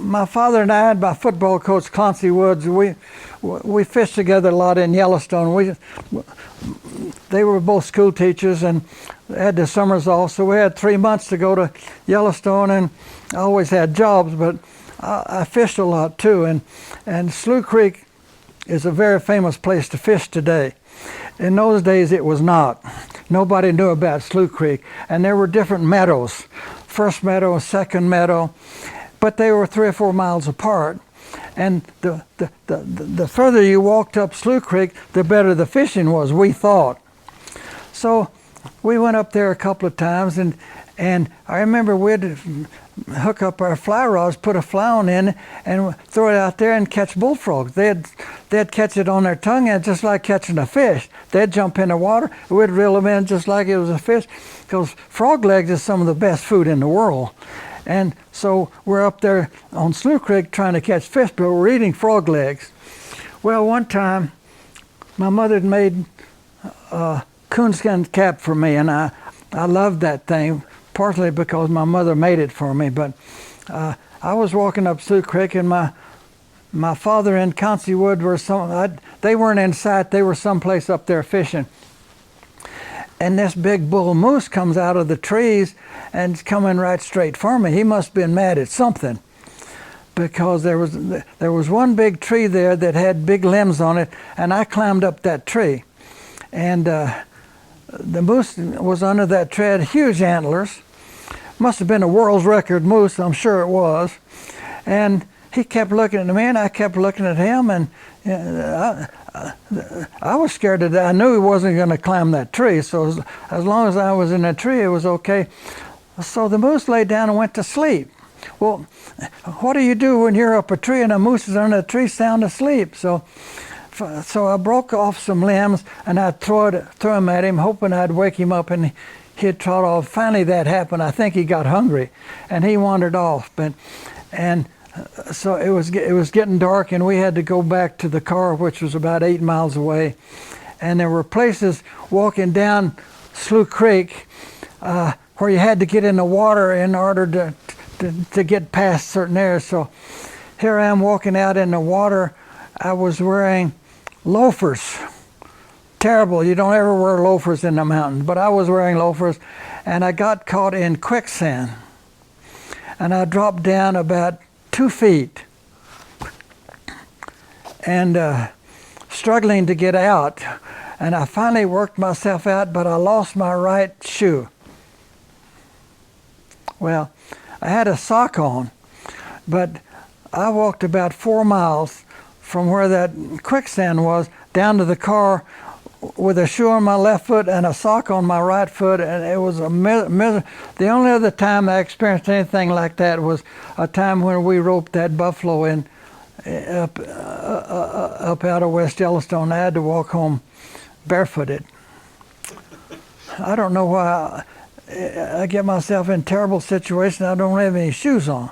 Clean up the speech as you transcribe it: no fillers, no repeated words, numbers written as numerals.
my father and I and my football coach, Clancy Woods, we fished together a lot in Yellowstone. They were both school teachers and had the summers off, so we had 3 months to go to Yellowstone, and I always had jobs, but I fished a lot too. And Slough Creek is a very famous place to fish today. In those days, it was not. Nobody knew about Slough Creek, and there were different meadows, first meadow, second meadow, but they were 3 or 4 miles apart. And the further you walked up Slough Creek, the better the fishing was, we thought. So we went up there a couple of times, and I remember we'd hook up our fly rods, put a floun in, and throw it out there and catch bullfrogs. They'd catch it on their tongue, and just like catching a fish. They'd jump in the water, we'd reel them in just like it was a fish, because frog legs is some of the best food in the world. And so we're up there on Slough Creek trying to catch fish, but we're eating frog legs. Well, one time, my mother had made a coonskin cap for me, and I loved that thing, partly because my mother made it for me. But I was walking up Slough Creek, and my father and Clancy Wood were they weren't in sight, they were someplace up there fishing. And this big bull moose comes out of the trees and is coming right straight for me. He must have been mad at something, because there was one big tree there that had big limbs on it, and I climbed up that tree. And the moose was under that tree, had huge antlers. Must have been a world's record moose, I'm sure it was. And he kept looking at me, and I kept looking at him, and I was scared to death. I knew he wasn't going to climb that tree, so as long as I was in that tree, it was okay. So the moose laid down and went to sleep. Well, what do you do when you're up a tree and a moose is under a tree sound asleep? So I broke off some limbs, and I'd throw them at him, hoping I'd wake him up, and he'd trot off. Finally, that happened. I think he got hungry, and he wandered off. So it was getting dark, and we had to go back to the car, which was about 8 miles away. And there were places walking down Slough Creek where you had to get in the water in order to get past certain areas. So here I am walking out in the water. I was wearing loafers. Terrible. You don't ever wear loafers in the mountains, but I was wearing loafers, and I got caught in quicksand. And I dropped down about 2 feet and struggling to get out. And I finally worked myself out, but I lost my right shoe. Well, I had a sock on, but I walked about 4 miles from where that quicksand was down to the car with a shoe on my left foot and a sock on my right foot, and it was the only other time I experienced anything like that was a time when we roped that buffalo in up out of West Yellowstone. I had to walk home barefooted. I don't know why I get myself in terrible situations. I don't have any shoes on.